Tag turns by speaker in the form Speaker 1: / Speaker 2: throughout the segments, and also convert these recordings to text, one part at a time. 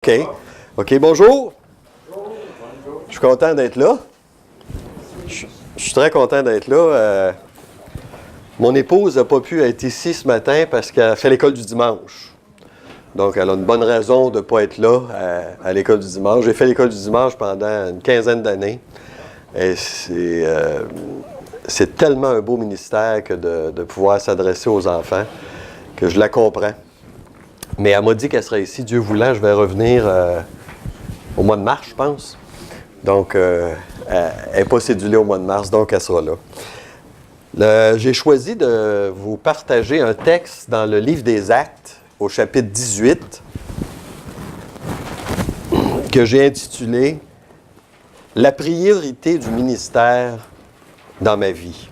Speaker 1: OK. OK, bonjour. Je suis content d'être là. Je suis très content d'être là. Mon épouse n'a pas pu être ici ce matin parce qu'elle fait l'école du dimanche. Donc, elle a une bonne raison de ne pas être là à l'école du dimanche. J'ai fait l'école du dimanche pendant une quinzaine d'années. Et c'est tellement un beau ministère que de pouvoir s'adresser aux enfants que je la comprends. Mais elle m'a dit qu'elle serait ici. Dieu voulant, je vais revenir au mois de mars, je pense. Donc, elle n'est pas cédulée au mois de mars, donc elle sera là. J'ai choisi de vous partager un texte dans le livre des Actes, au chapitre 18, que j'ai intitulé « La priorité du ministère dans ma vie ».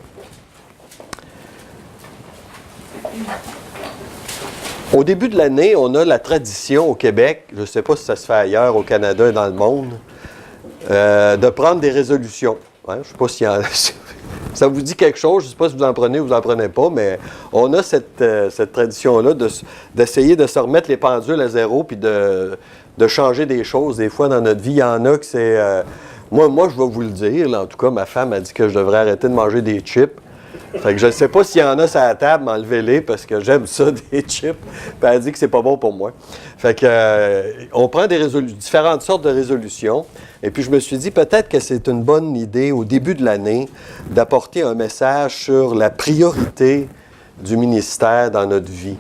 Speaker 1: Au début de l'année, on a la tradition au Québec, je ne sais pas si ça se fait ailleurs, au Canada et dans le monde, de prendre des résolutions. Hein? Je ne sais pas s'il y en a... Ça vous dit quelque chose, je ne sais pas si vous en prenez ou vous n'en prenez pas, mais on a cette tradition-là d'essayer de se remettre les pendules à zéro puis de changer des choses. Des fois, dans notre vie, il y en a que c'est... Moi, je vais vous le dire, là, en tout cas, ma femme a dit que je devrais arrêter de manger des chips. Fait que je ne sais pas s'il y en a sur la table, m'enlevez-les parce que j'aime ça, des chips. Puis elle dit que c'est pas bon pour moi. Fait que on prend différentes sortes de résolutions. Et puis je me suis dit peut-être que c'est une bonne idée au début de l'année d'apporter un message sur la priorité du ministère dans notre vie.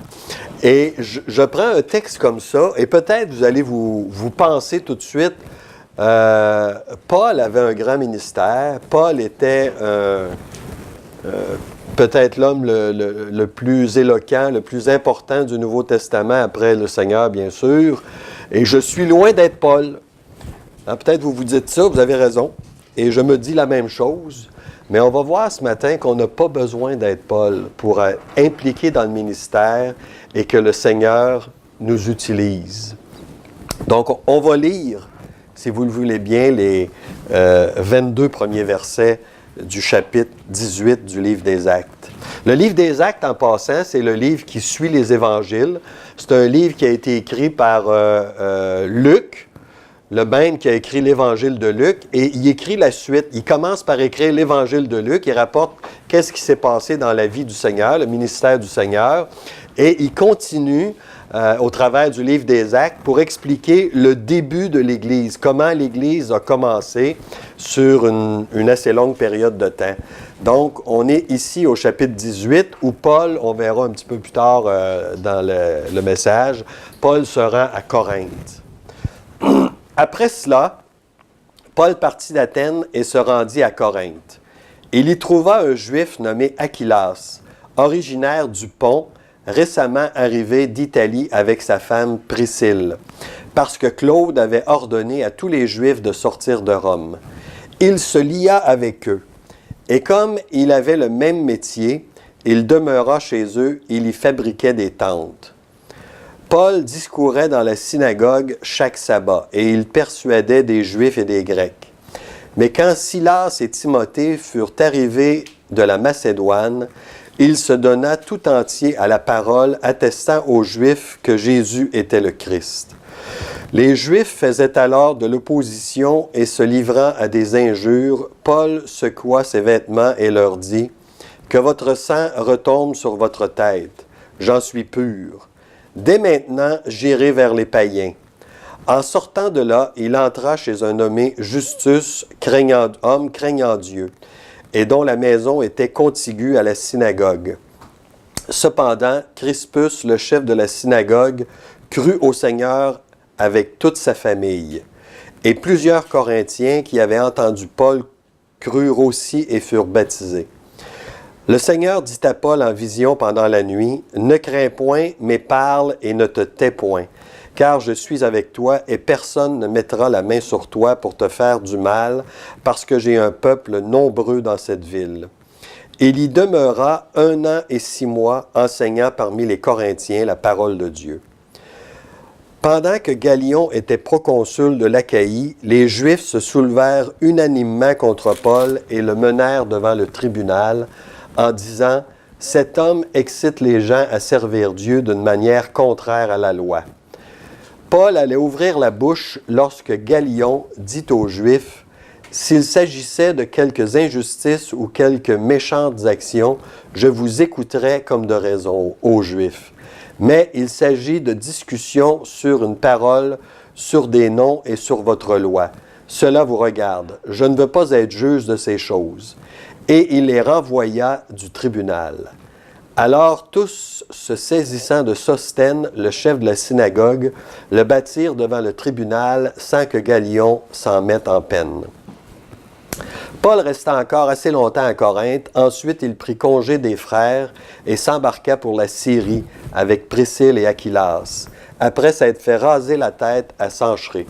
Speaker 1: Et je prends un texte comme ça et peut-être vous allez vous penser tout de suite, Paul avait un grand ministère. Paul était peut-être l'homme le plus éloquent, le plus important du Nouveau Testament après le Seigneur, bien sûr. Et je suis loin d'être Paul. Hein, peut-être vous vous dites ça, vous avez raison. Et je me dis la même chose. Mais on va voir ce matin qu'on n'a pas besoin d'être Paul pour être impliqué dans le ministère et que le Seigneur nous utilise. Donc, on va lire, si vous le voulez bien, les 22 premiers versets du chapitre 18 du livre des Actes. Le livre des Actes, en passant, c'est le livre qui suit les évangiles. C'est un livre qui a été écrit par Luc, le Ben qui a écrit l'évangile de Luc, et il écrit la suite. Il commence par écrire l'évangile de Luc, il rapporte qu'est-ce qui s'est passé dans la vie du Seigneur, le ministère du Seigneur, et il continue au travers du livre des Actes pour expliquer le début de l'Église, comment l'Église a commencé sur une assez longue période de temps. Donc, on est ici au chapitre 18 où Paul, on verra un petit peu plus tard dans le message, Paul se rend à Corinthe. Après cela, Paul partit d'Athènes et se rendit à Corinthe. Il y trouva un Juif nommé Aquilas, originaire du Pont, récemment arrivé d'Italie avec sa femme Priscille, parce que Claude avait ordonné à tous les Juifs de sortir de Rome. Il se lia avec eux, et comme il avait le même métier, il demeura chez eux, il y fabriquait des tentes. Paul discourait dans la synagogue chaque sabbat, et il persuadait des Juifs et des Grecs. Mais quand Silas et Timothée furent arrivés de la Macédoine, il se donna tout entier à la parole, attestant aux Juifs que Jésus était le Christ. Les Juifs faisaient alors de l'opposition et se livrant à des injures, Paul secoua ses vêtements et leur dit « Que votre sang retombe sur votre tête, j'en suis pur. Dès maintenant, j'irai vers les païens. » En sortant de là, il entra chez un nommé Justus, homme craignant Dieu, et dont la maison était contiguë à la synagogue. Cependant, Crispus, le chef de la synagogue, crut au Seigneur avec toute sa famille. Et plusieurs Corinthiens qui avaient entendu Paul crurent aussi et furent baptisés. Le Seigneur dit à Paul en vision pendant la nuit, « Ne crains point, mais parle et ne te tais point. Car je suis avec toi et personne ne mettra la main sur toi pour te faire du mal, parce que j'ai un peuple nombreux dans cette ville. » Il y demeura 1 an et 6 mois, enseignant parmi les Corinthiens la parole de Dieu. Pendant que Galion était proconsul de l'Achaïe, les Juifs se soulevèrent unanimement contre Paul et le menèrent devant le tribunal en disant « Cet homme excite les gens à servir Dieu d'une manière contraire à la loi. » Paul allait ouvrir la bouche lorsque Galion dit aux Juifs: « S'il s'agissait de quelques injustices ou quelques méchantes actions, je vous écouterais comme de raison aux Juifs. Mais il s'agit de discussions sur une parole, sur des noms et sur votre loi. Cela vous regarde. Je ne veux pas être juge de ces choses. » Et il les renvoya du tribunal. Alors tous, se saisissant de Sosthène, le chef de la synagogue, le battirent devant le tribunal sans que Galion s'en mette en peine. Paul resta encore assez longtemps à Corinthe. Ensuite, il prit congé des frères et s'embarqua pour la Syrie avec Priscille et Aquilas, après s'être fait raser la tête à Sanchéré,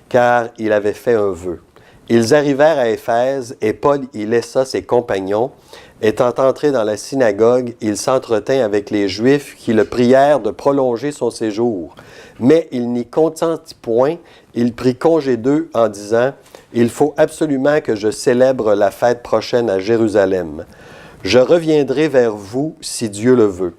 Speaker 1: car il avait fait un vœu. Ils arrivèrent à Éphèse et Paul y laissa ses compagnons. Étant entré dans la synagogue, il s'entretint avec les Juifs qui le prièrent de prolonger son séjour. Mais il n'y consentit point. Il prit congé d'eux en disant: « Il faut absolument que je célèbre la fête prochaine à Jérusalem. Je reviendrai vers vous si Dieu le veut. »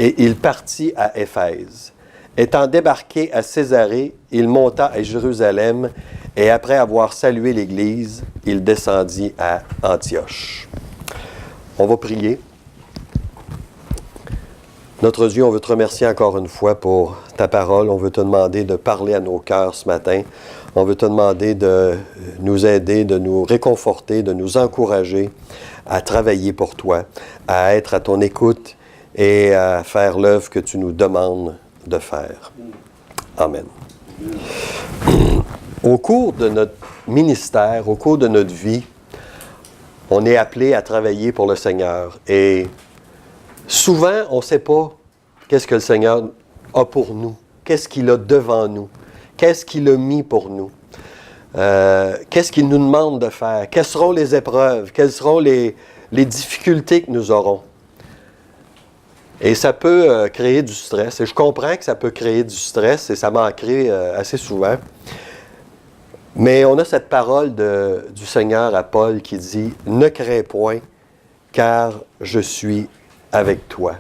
Speaker 1: Et il partit à Éphèse. Étant débarqué à Césarée, il monta à Jérusalem et après avoir salué l'Église, il descendit à Antioche. On va prier. Notre Dieu, on veut te remercier encore une fois pour ta parole. On veut te demander de parler à nos cœurs ce matin. On veut te demander de nous aider, de nous réconforter, de nous encourager à travailler pour toi, à être à ton écoute et à faire l'œuvre que tu nous demandes de faire. Amen. Au cours de notre ministère, au cours de notre vie, on est appelé à travailler pour le Seigneur. Et souvent, on ne sait pas qu'est-ce que le Seigneur a pour nous, qu'est-ce qu'il a devant nous, qu'est-ce qu'il a mis pour nous, qu'est-ce qu'il nous demande de faire, quelles seront les épreuves, quelles seront les difficultés que nous aurons. Et ça peut créer du stress. Et je comprends que ça peut créer du stress et ça m'en crée assez souvent. Mais on a cette parole du Seigneur à Paul qui dit « Ne crains point, car je suis avec toi. »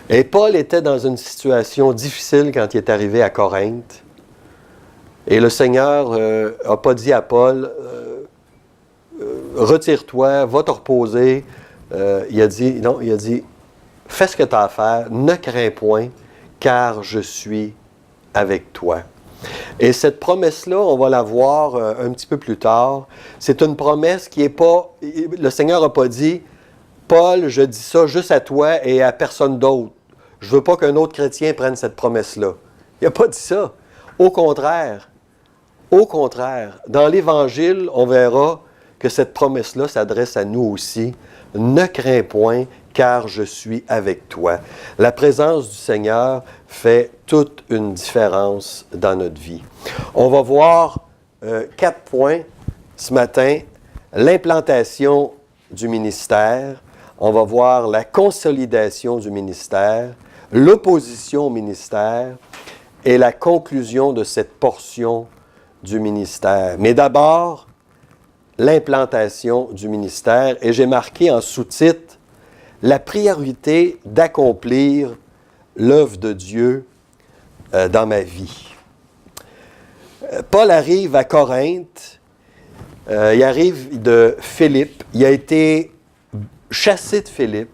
Speaker 1: Et Paul était dans une situation difficile quand il est arrivé à Corinthe. Et le Seigneur n'a pas dit à Paul « Retire-toi, va te reposer. » Il a dit « Fais ce que tu as à faire, ne crains point, car je suis avec toi. » Et cette promesse-là, on va la voir un petit peu plus tard. C'est une promesse qui n'est pas... Le Seigneur n'a pas dit « Paul, je dis ça juste à toi et à personne d'autre. Je ne veux pas qu'un autre chrétien prenne cette promesse-là. » Il n'a pas dit ça. Au contraire, dans l'Évangile, on verra que cette promesse-là s'adresse à nous aussi. « Ne crains point, car je suis avec toi. » La présence du Seigneur fait toute une différence dans notre vie. On va voir 4 points ce matin. L'implantation du ministère. On va voir la consolidation du ministère, l'opposition au ministère et la conclusion de cette portion du ministère. Mais d'abord, l'implantation du ministère. Et j'ai marqué en sous-titre la priorité d'accomplir l'œuvre de Dieu dans ma vie. Paul arrive à Corinthe, il arrive de Philippe, il a été chassé de Philippe,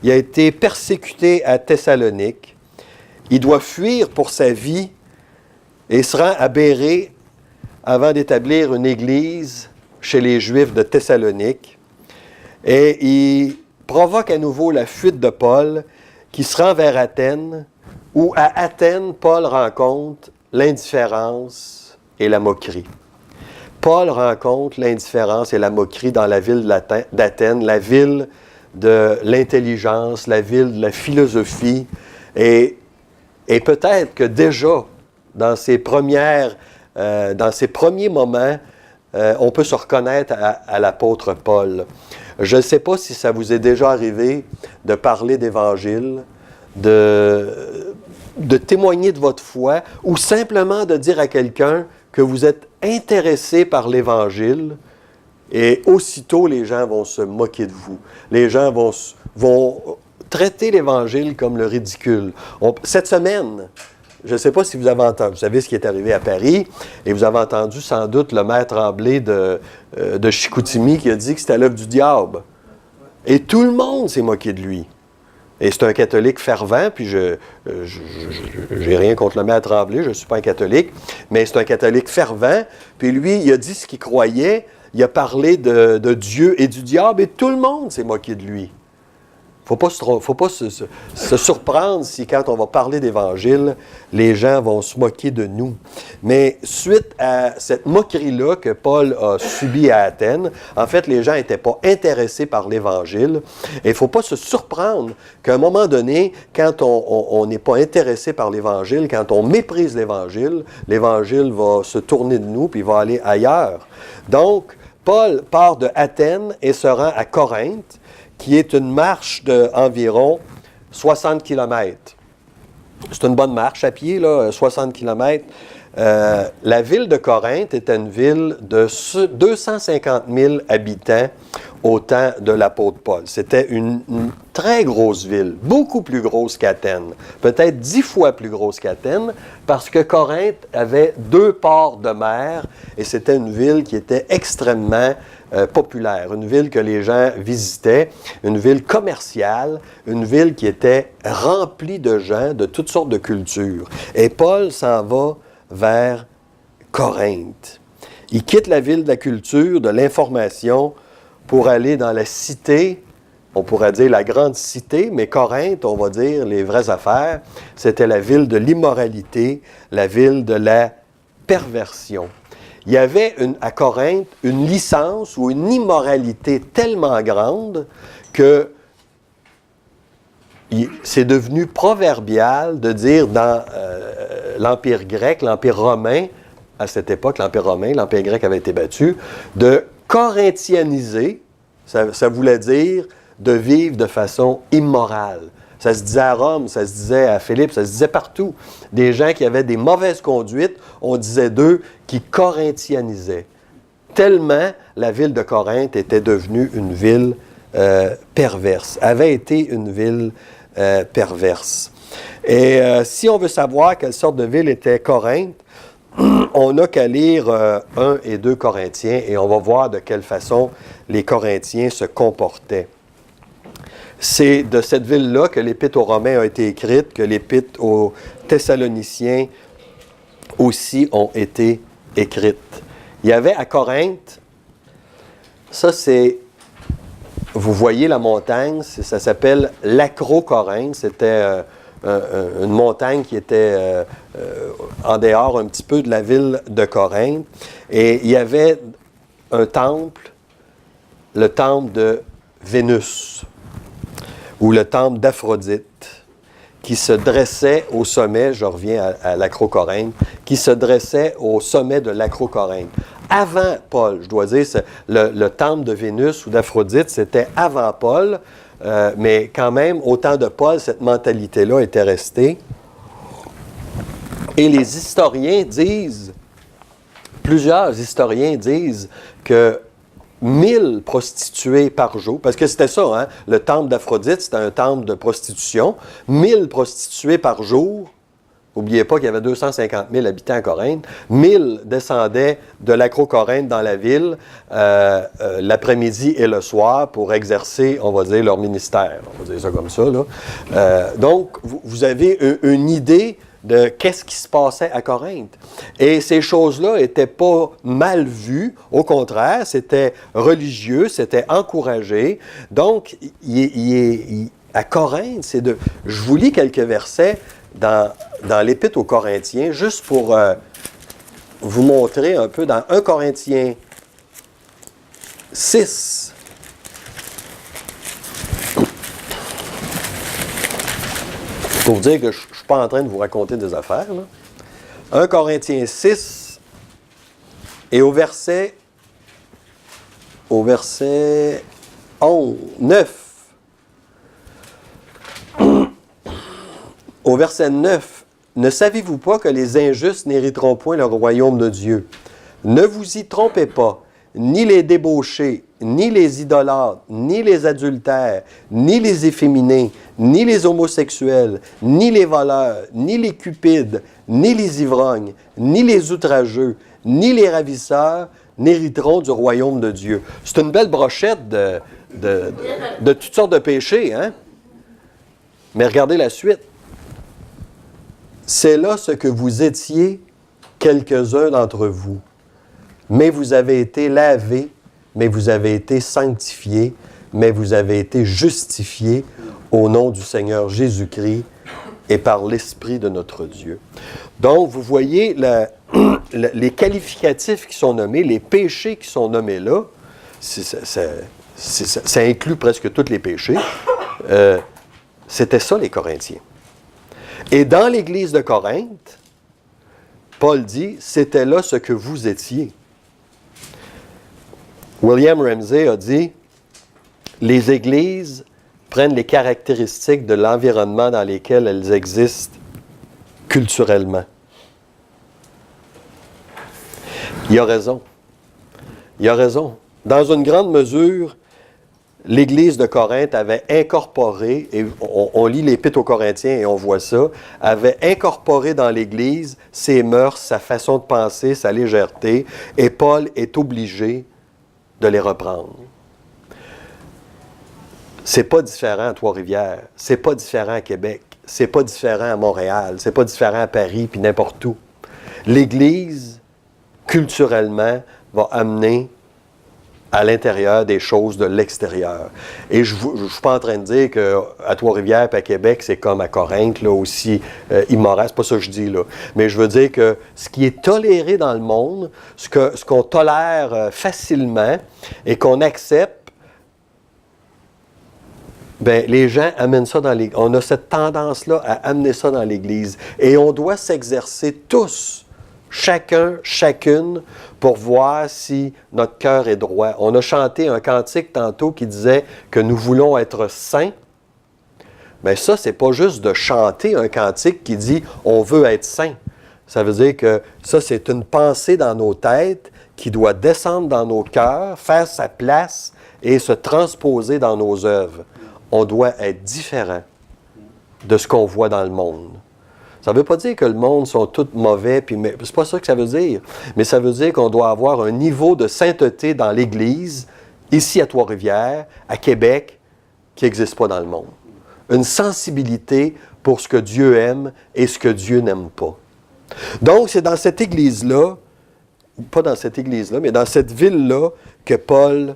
Speaker 1: il a été persécuté à Thessalonique, il doit fuir pour sa vie et se rend à Bérée avant d'établir une église chez les Juifs de Thessalonique. Et il provoque à nouveau la fuite de Paul, qui se rend vers Athènes, où à Athènes, Paul rencontre l'indifférence et la moquerie. Paul rencontre l'indifférence et la moquerie dans la ville d'Athènes, la ville de l'intelligence, la ville de la philosophie. Et peut-être que déjà, dans ces premiers moments, on peut se reconnaître à l'apôtre Paul. Je ne sais pas si ça vous est déjà arrivé de parler d'Évangile, de témoigner de votre foi, ou simplement de dire à quelqu'un que vous êtes intéressé par l'Évangile, et aussitôt les gens vont se moquer de vous. Les gens vont traiter l'Évangile comme le ridicule. Cette semaine, je ne sais pas si vous avez entendu, vous savez ce qui est arrivé à Paris, et vous avez entendu sans doute le maire Tremblay de Chicoutimi qui a dit que c'était l'œuvre du diable. Et tout le monde s'est moqué de lui. Et c'est un catholique fervent, puis je n'ai rien contre le maire Tremblay, je ne suis pas un catholique, mais c'est un catholique fervent, puis lui, il a dit ce qu'il croyait, il a parlé de Dieu et du diable, et tout le monde s'est moqué de lui. Il ne faut pas se surprendre si, quand on va parler d'Évangile, les gens vont se moquer de nous. Mais suite à cette moquerie-là que Paul a subie à Athènes, en fait, les gens n'étaient pas intéressés par l'Évangile. Et il ne faut pas se surprendre qu'à un moment donné, quand on n'est pas intéressé par l'Évangile, quand on méprise l'Évangile va se tourner de nous puis il va aller ailleurs. Donc, Paul part de Athènes et se rend à Corinthe, qui est une marche d'environ 60 km. C'est une bonne marche à pied, là, 60 km. La ville de Corinthe était une ville de 250 000 habitants au temps de l'apôtre Paul. C'était une très grosse ville, beaucoup plus grosse qu'Athènes, peut-être 10 fois plus grosse qu'Athènes, parce que Corinthe avait 2 ports de mer et c'était une ville qui était extrêmement populaire, une ville que les gens visitaient, une ville commerciale, une ville qui était remplie de gens de toutes sortes de cultures. Et Paul s'en va vers Corinthe. Il quitte la ville de la culture, de l'information, pour aller dans la cité, on pourrait dire la grande cité, mais Corinthe, on va dire les vraies affaires, c'était la ville de l'immoralité, la ville de la perversion. Il y avait à Corinthe une licence ou une immoralité tellement grande que c'est devenu proverbial de dire dans l'Empire grec, l'Empire romain, à cette époque, l'Empire romain, l'Empire grec avait été battu, de corinthianiser, ça voulait dire de vivre de façon immorale. Ça se disait à Rome, ça se disait à Philippe, ça se disait partout. Des gens qui avaient des mauvaises conduites, on disait d'eux qui corinthianisaient. Tellement la ville de Corinthe était devenue une ville perverse, avait été une ville perverse. Et si on veut savoir quelle sorte de ville était Corinthe, on n'a qu'à lire 1 et 2 Corinthiens et on va voir de quelle façon les Corinthiens se comportaient. C'est de cette ville-là que l'Épître aux Romains a été écrite, que l'Épître aux Thessaloniciens aussi ont été écrites. Il y avait à Corinthe, ça c'est, vous voyez la montagne, ça s'appelle l'Acrocorinthe, c'était une montagne qui était en dehors un petit peu de la ville de Corinthe, et il y avait un temple, le temple de Vénus, ou le temple d'Aphrodite, qui se dressait au sommet, je reviens à l'Acrocorinthe, qui se dressait au sommet de l'Acrocorinthe. Avant Paul, je dois dire, le temple de Vénus ou d'Aphrodite, c'était avant Paul, mais quand même, au temps de Paul, cette mentalité-là était restée. Et les historiens disent, plusieurs historiens disent que 1000 prostituées par jour, parce que c'était ça, hein? Le temple d'Aphrodite, c'était un temple de prostitution. 1000 prostituées par jour. N'oubliez pas qu'il y avait 250 000 habitants à Corinthe. 1000 descendaient de l'Acrocorinthe dans la ville l'après-midi et le soir pour exercer, on va dire, leur ministère. On va dire ça comme ça, là. Donc, vous avez une idée de qu'est-ce qui se passait à Corinthe. Et ces choses-là n'étaient pas mal vues, au contraire, c'était religieux, c'était encouragé. Donc, à Corinthe, je vous lis quelques versets dans l'Épître aux Corinthiens, juste pour vous montrer un peu dans 1 Corinthiens 6. Pour vous dire que je ne suis pas en train de vous raconter des affaires, là. 1 Corinthiens 6, et au verset 9. Au verset 9, « Ne savez-vous pas que les injustes n'hériteront point le royaume de Dieu? Ne vous y trompez pas, ni les débauchés, ni les idolâtres, ni les adultères, ni les efféminés, ni les homosexuels, ni les voleurs, ni les cupides, ni les ivrognes, ni les outrageux, ni les ravisseurs, n'hériteront du royaume de Dieu. C'est une belle brochette de toutes sortes de péchés, hein? Mais regardez la suite. C'est là ce que vous étiez, quelques-uns d'entre vous. Mais vous avez été lavés, mais vous avez été sanctifiés, mais vous avez été justifiés au nom du Seigneur Jésus-Christ et par l'Esprit de notre Dieu. Donc, vous voyez les qualificatifs qui sont nommés, les péchés qui sont nommés là, ça inclut presque tous les péchés. C'était ça, les Corinthiens. Et dans l'Église de Corinthe, Paul dit, c'était là ce que vous étiez. William Ramsey a dit, les Églises prennent les caractéristiques de l'environnement dans lesquels elles existent culturellement. Il a raison. Il a raison. Dans une grande mesure, l'Église de Corinthe avait incorporé, et on lit l'Épître aux Corinthiens et on voit ça, avait incorporé dans l'Église ses mœurs, sa façon de penser, sa légèreté, et Paul est obligé de les reprendre. C'est pas différent à Trois-Rivières, c'est pas différent à Québec, c'est pas différent à Montréal, c'est pas différent à Paris, puis n'importe où. L'Église, culturellement, va amener à l'intérieur des choses de l'extérieur. Et je ne suis pas en train de dire qu'à Trois-Rivières et à Québec, c'est comme à Corinthe, là, aussi immoral. C'est pas ça que je dis, là. Mais je veux dire que ce qui est toléré dans le monde, ce qu'on tolère facilement et qu'on accepte, bien, les gens amènent ça dans l'Église. On a cette tendance-là à amener ça dans l'Église. Et on doit s'exercer tous, chacun, chacune, pour voir si notre cœur est droit. On a chanté un cantique tantôt qui disait que nous voulons être saints. Mais ça, c'est pas juste de chanter un cantique qui dit « on veut être saint ». Ça veut dire que ça, c'est une pensée dans nos têtes qui doit descendre dans nos cœurs, faire sa place et se transposer dans nos œuvres. On doit être différent de ce qu'on voit dans le monde. Ça ne veut pas dire que le monde sont tous mauvais, c'est pas ça que ça veut dire. Mais ça veut dire qu'on doit avoir un niveau de sainteté dans l'Église, ici à Trois-Rivières, à Québec, qui n'existe pas dans le monde. Une sensibilité pour ce que Dieu aime et ce que Dieu n'aime pas. Donc, c'est dans cette Église-là, pas dans cette Église-là, mais dans cette ville-là, que Paul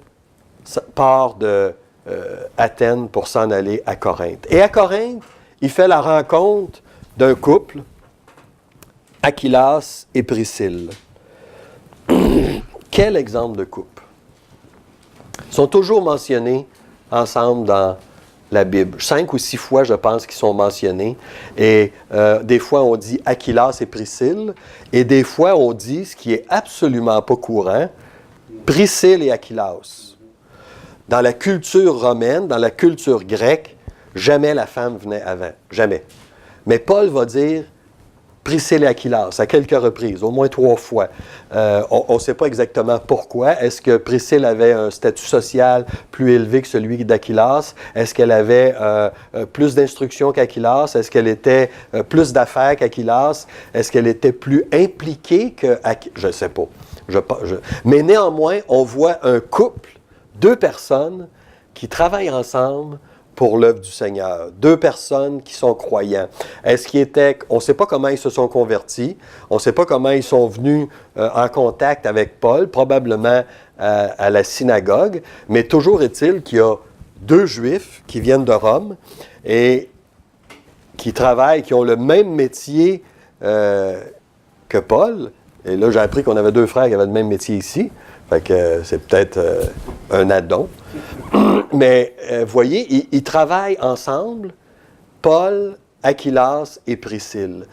Speaker 1: part de Athènes pour s'en aller à Corinthe. Et à Corinthe, il fait la rencontre d'un couple, Aquilas et Priscille. Quel exemple de couple! Ils sont toujours mentionnés ensemble dans la Bible. 5 ou 6 fois, je pense, qu'ils sont mentionnés. Et des fois, on dit Aquilas et Priscille. Et des fois, on dit, ce qui est absolument pas courant, Priscille et Aquilas. Dans la culture romaine, dans la culture grecque, jamais la femme venait avant. Jamais. Mais Paul va dire Priscille et Aquilas à quelques reprises, au moins 3 fois. On ne sait pas exactement pourquoi. Est-ce que Priscille avait un statut social plus élevé que celui d'Aquilas? Est-ce qu'elle avait plus d'instruction qu'Aquilas? Est-ce qu'elle était plus d'affaires qu'Aquilas? Est-ce qu'elle était plus impliquée qu'Aquilas? Je ne sais pas. Mais néanmoins, on voit un couple, 2 personnes qui travaillent ensemble pour l'œuvre du Seigneur. 2 personnes qui sont croyants. Est-ce qu'ils étaient... On ne sait pas comment ils se sont convertis. On ne sait pas comment ils sont venus en contact avec Paul, probablement à la synagogue. Mais toujours est-il qu'il y a 2 Juifs qui viennent de Rome et qui travaillent, qui ont le même métier que Paul. Et là, j'ai appris qu'on avait 2 frères qui avaient le même métier ici. Fait que c'est peut-être un addon. Mais voyez, ils travaillent ensemble, Paul, Aquilas et Priscille.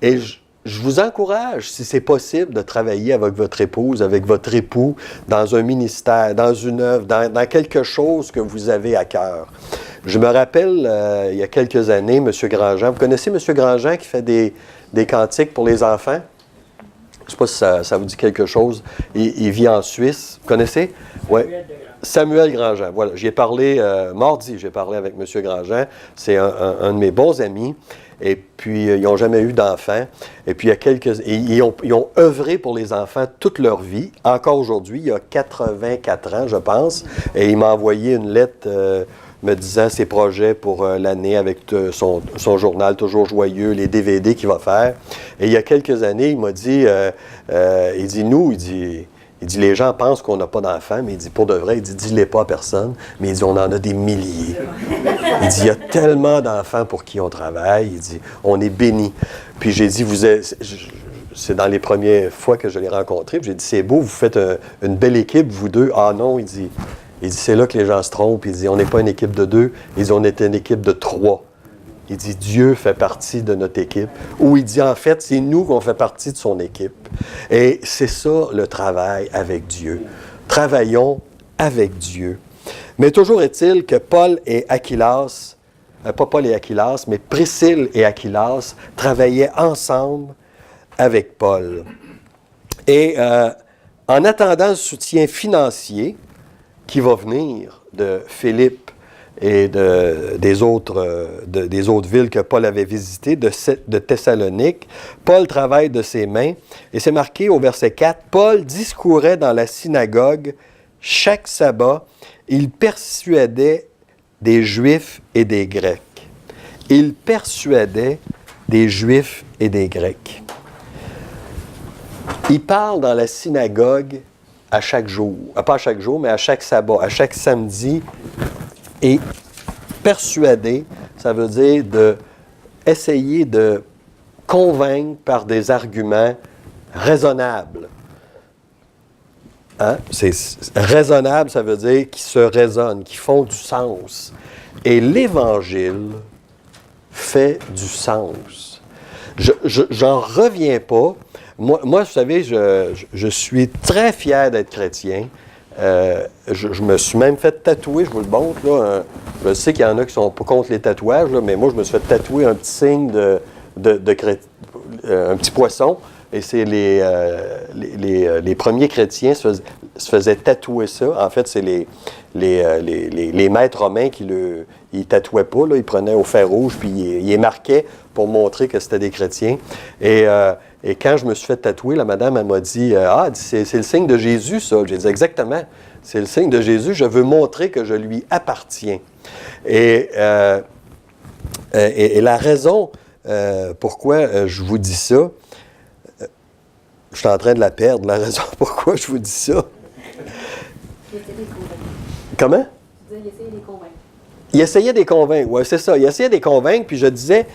Speaker 1: Et je vous encourage, si c'est possible, de travailler avec votre épouse, avec votre époux, dans un ministère, dans une œuvre, dans quelque chose que vous avez à cœur. Je me rappelle, il y a quelques années, M. Grandjean. Vous connaissez M. Grandjean qui fait des cantiques pour les enfants? Je ne sais pas si ça vous dit quelque chose. Il vit en Suisse. Vous connaissez? Oui. Samuel Grandjean, voilà. J'y ai parlé mardi, j'ai parlé avec M. Grandjean. C'est un de mes bons amis. Et puis, ils n'ont jamais eu d'enfants. Et puis, ils ont œuvré pour les enfants toute leur vie. Encore aujourd'hui, il y a 84 ans, je pense. Et il m'a envoyé une lettre me disant ses projets pour l'année avec son journal Toujours Joyeux, les DVD qu'il va faire. Et il y a quelques années, il m'a dit, il dit, les gens pensent qu'on n'a pas d'enfants, mais il dit, pour de vrai, il dit, dis-les pas à personne, mais il dit, on en a des milliers. Il dit, il y a tellement d'enfants pour qui on travaille, il dit, on est bénis. Puis j'ai dit, c'est dans les premières fois que je l'ai rencontré, puis j'ai dit, c'est beau, vous faites une belle équipe, vous deux. Ah non, il dit, c'est là que les gens se trompent, il dit, on n'est pas une équipe de 2, il dit, on est une équipe de 3. Il dit, Dieu fait partie de notre équipe. Ou il dit, en fait, c'est nous qu'on fait partie de son équipe. Et c'est ça, le travail avec Dieu. Travaillons avec Dieu. Mais toujours est-il que Paul et Aquilas, pas Paul et Aquilas, mais Priscille et Aquilas travaillaient ensemble avec Paul. Et en attendant le soutien financier qui va venir de Philippe et des autres villes que Paul avait visitées, de Thessalonique. Paul travaille de ses mains, et c'est marqué au verset 4, « Paul discourait dans la synagogue chaque sabbat, il persuadait des Juifs et des Grecs. » Il persuadait des Juifs et des Grecs. Il parle dans la synagogue à chaque jour, pas à chaque jour, mais à chaque sabbat, à chaque samedi. Et persuader, ça veut dire essayer de convaincre par des arguments raisonnables. Hein? C'est raisonnable, ça veut dire qui se raisonnent, qui font du sens. Et l'Évangile fait du sens. J'en reviens pas. Moi, vous savez, je suis très fier d'être chrétien. Je me suis même fait tatouer, je vous le montre, là, je sais qu'il y en a qui sont pas contre les tatouages, là, mais moi, je me suis fait tatouer un petit signe un petit poisson, et c'est les premiers chrétiens se faisaient tatouer ça. En fait, c'est les maîtres romains qui ils tatouaient pas, là, ils prenaient au fer rouge, puis ils les marquaient pour montrer que c'était des chrétiens. Et quand je me suis fait tatouer, la madame, elle m'a dit, c'est le signe de Jésus, ça. J'ai dit, exactement, c'est le signe de Jésus, je veux montrer que je lui appartiens. Et la raison pourquoi je vous dis ça, je suis en train de la perdre, la raison pourquoi je vous dis ça. Comment?
Speaker 2: Il essayait de les convaincre.
Speaker 1: Il essayait de les convaincre, oui, c'est ça. Il essayait de les convaincre, puis je disais,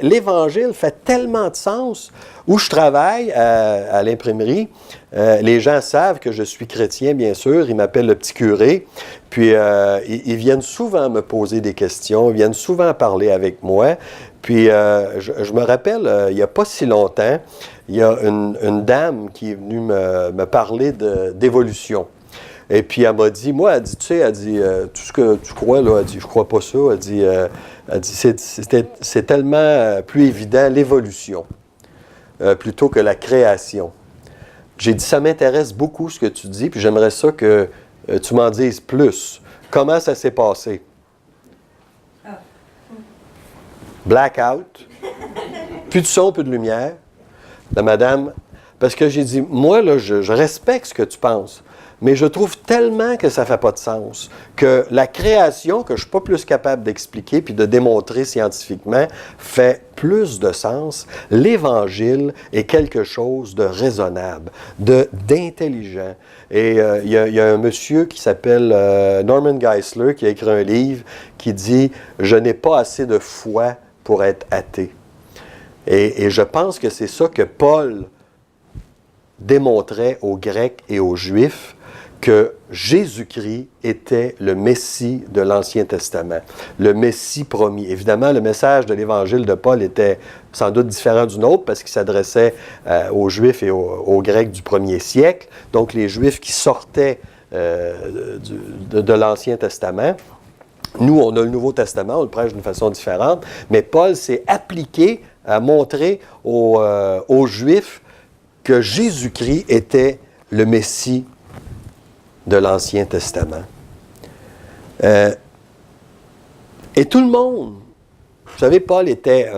Speaker 1: l'Évangile fait tellement de sens. Où je travaille, à l'imprimerie, les gens savent que je suis chrétien, bien sûr. Ils m'appellent le petit curé. Puis, ils viennent souvent me poser des questions. Ils viennent souvent parler avec moi. Puis, je me rappelle, il n'y a pas si longtemps, il y a une dame qui est venue me parler d'évolution. Et puis, elle m'a dit, moi, elle dit, tu sais, elle dit, tout ce que tu crois, là, elle dit, je crois pas ça. Elle dit c'est tellement plus évident, l'évolution, plutôt que la création. J'ai dit, ça m'intéresse beaucoup ce que tu dis, puis j'aimerais ça que tu m'en dises plus. Comment ça s'est passé? Blackout. Plus de son, plus de lumière. La madame, parce que j'ai dit, moi, là, je respecte ce que tu penses. Mais je trouve tellement que ça ne fait pas de sens, que la création, que je ne suis pas plus capable d'expliquer puis de démontrer scientifiquement, fait plus de sens. L'Évangile est quelque chose de raisonnable, d'intelligent. Et il y a un monsieur qui s'appelle Norman Geisler qui a écrit un livre qui dit « Je n'ai pas assez de foi pour être athée ». Et je pense que c'est ça que Paul démontrait aux Grecs et aux Juifs, que Jésus-Christ était le Messie de l'Ancien Testament, le Messie promis. Évidemment, le message de l'Évangile de Paul était sans doute différent du nôtre parce qu'il s'adressait aux Juifs et aux Grecs du premier siècle, donc les Juifs qui sortaient de l'Ancien Testament. Nous, on a le Nouveau Testament, on le prêche d'une façon différente, mais Paul s'est appliqué à montrer aux Juifs que Jésus-Christ était le Messie de l'Ancien Testament. Et tout le monde, vous savez, Paul était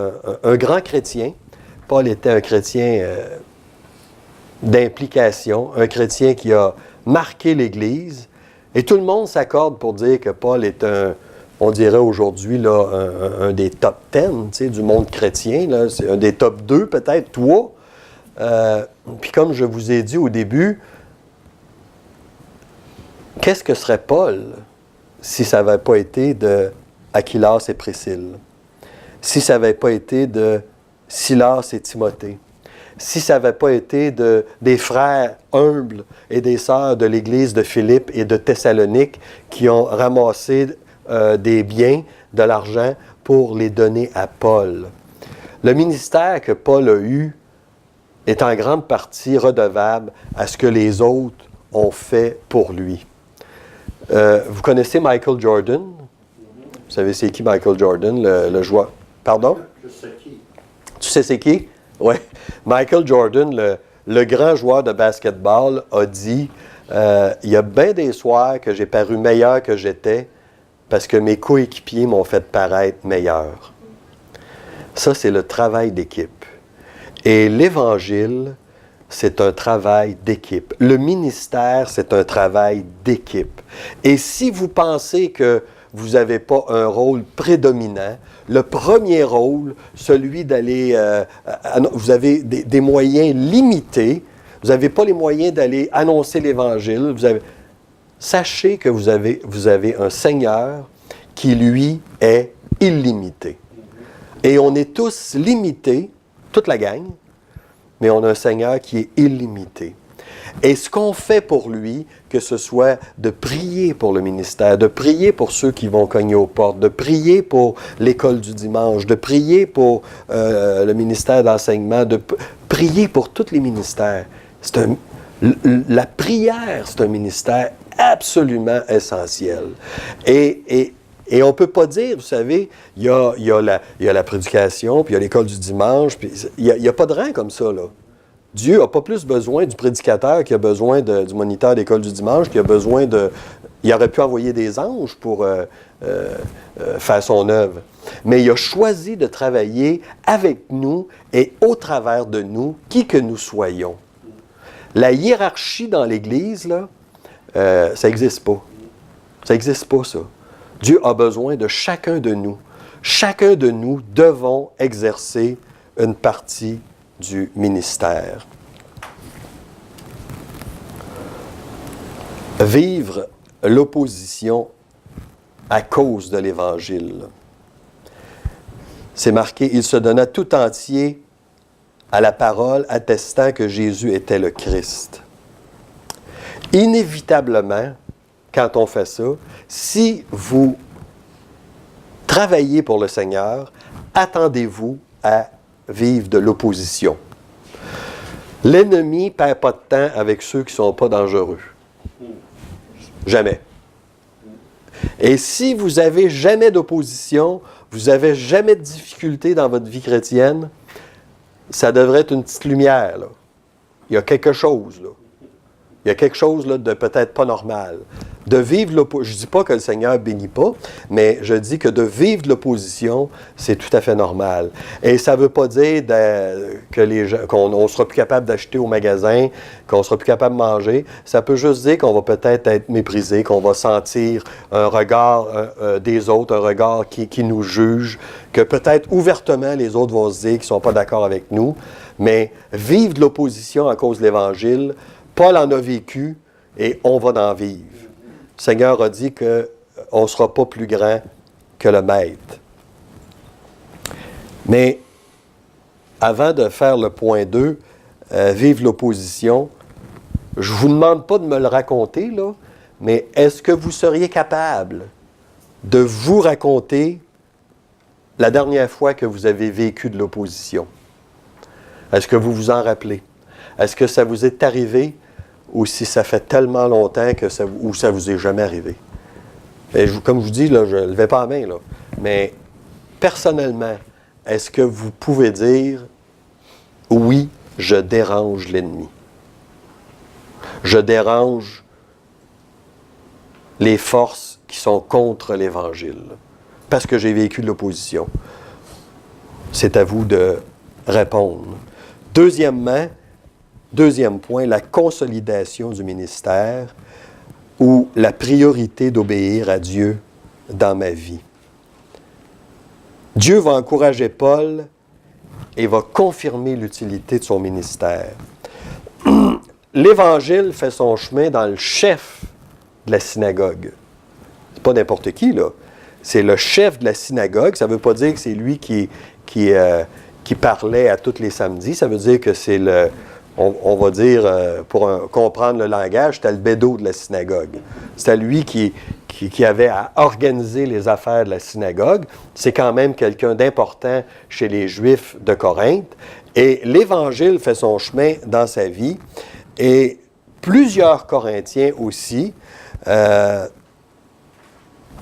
Speaker 1: un grand chrétien. Paul était un chrétien d'implication, un chrétien qui a marqué l'Église. Et tout le monde s'accorde pour dire que Paul est on dirait aujourd'hui, là, un des top 10, tu sais, du monde chrétien. Là. C'est un des top 2, peut-être, 3. Puis comme je vous ai dit au début, qu'est-ce que serait Paul si ça n'avait pas été de Aquilas et Priscille? Si ça n'avait pas été de Silas et Timothée? Si ça n'avait pas été des frères humbles et des sœurs de l'Église de Philippe et de Thessalonique qui ont ramassé des biens, de l'argent, pour les donner à Paul? Le ministère que Paul a eu est en grande partie redevable à ce que les autres ont fait pour lui. Vous connaissez Michael Jordan? Vous savez c'est qui Michael Jordan, le joueur? Pardon?
Speaker 2: Je sais qui.
Speaker 1: Tu sais c'est qui? Oui. Michael Jordan, le grand joueur de basketball, a dit il y a bien des soirs que j'ai paru meilleur que j'étais parce que mes coéquipiers m'ont fait paraître meilleur. Ça, c'est le travail d'équipe. Et l'Évangile, c'est un travail d'équipe. Le ministère, c'est un travail d'équipe. Et si vous pensez que vous n'avez pas un rôle prédominant, le premier rôle, celui d'aller... vous avez des moyens limités, vous n'avez pas les moyens d'aller annoncer l'Évangile, sachez que vous avez un Seigneur qui, lui, est illimité. Et on est tous limités, toute la gang, mais on a un Seigneur qui est illimité. Et ce qu'on fait pour lui, que ce soit de prier pour le ministère, de prier pour ceux qui vont cogner aux portes, de prier pour l'école du dimanche, de prier pour le ministère d'enseignement, de prier pour tous les ministères. La prière, c'est un ministère absolument essentiel. Et on ne peut pas dire, vous savez, il y a la prédication, puis il y a l'école du dimanche, puis il n'y a pas de rang comme ça, là. Dieu n'a pas plus besoin du prédicateur qui a besoin du moniteur d'école du dimanche, qui a besoin de... Il aurait pu envoyer des anges pour faire son œuvre. Mais il a choisi de travailler avec nous et au travers de nous, qui que nous soyons. La hiérarchie dans l'Église, là, ça n'existe pas. Ça n'existe pas, ça. Dieu a besoin de chacun de nous. Chacun de nous devons exercer une partie du ministère. Vivre l'opposition à cause de l'Évangile. C'est marqué, il se donna tout entier à la parole, attestant que Jésus était le Christ. Inévitablement, quand on fait ça, si vous travaillez pour le Seigneur, attendez-vous à vivre de l'opposition. L'ennemi ne perd pas de temps avec ceux qui ne sont pas dangereux. Jamais. Et si vous n'avez jamais d'opposition, vous n'avez jamais de difficulté dans votre vie chrétienne, ça devrait être une petite lumière, là. Il y a quelque chose, là. Il y a quelque chose là, de peut-être pas normal. De vivre l'opposition, je ne dis pas que le Seigneur ne bénit pas, mais je dis que de vivre l'opposition, c'est tout à fait normal. Et ça ne veut pas dire qu'on ne sera plus capable d'acheter au magasin, qu'on ne sera plus capable de manger. Ça peut juste dire qu'on va peut-être être méprisé, qu'on va sentir un regard des autres, un regard qui nous juge, que peut-être ouvertement les autres vont se dire qu'ils ne sont pas d'accord avec nous. Mais vivre de l'opposition à cause de l'Évangile, Paul en a vécu et on va en vivre. Le Seigneur a dit qu'on ne sera pas plus grand que le Maître. Mais avant de faire le point 2, vivre l'opposition, je ne vous demande pas de me le raconter, là, mais est-ce que vous seriez capable de vous raconter la dernière fois que vous avez vécu de l'opposition? Est-ce que vous vous en rappelez? Est-ce que ça vous est arrivé ou si ça fait tellement longtemps que ça vous est jamais arrivé? Et comme je vous dis, là, je ne levais pas la main, là, mais personnellement, est-ce que vous pouvez dire « Oui, je dérange l'ennemi. Je dérange les forces qui sont contre l'Évangile? Parce que j'ai vécu de l'opposition. C'est à vous de répondre. Deuxième point, la consolidation du ministère ou la priorité d'obéir à Dieu dans ma vie. Dieu va encourager Paul et va confirmer l'utilité de son ministère. L'Évangile fait son chemin dans le chef de la synagogue. C'est pas n'importe qui, là. C'est le chef de la synagogue. Ça ne veut pas dire que c'est lui qui parlait à tous les samedis. Ça veut dire que c'est le... On va dire, pour comprendre le langage, c'était le bédo de la synagogue. C'était lui qui avait à organiser les affaires de la synagogue. C'est quand même quelqu'un d'important chez les Juifs de Corinthe. Et l'Évangile fait son chemin dans sa vie. Et plusieurs Corinthiens aussi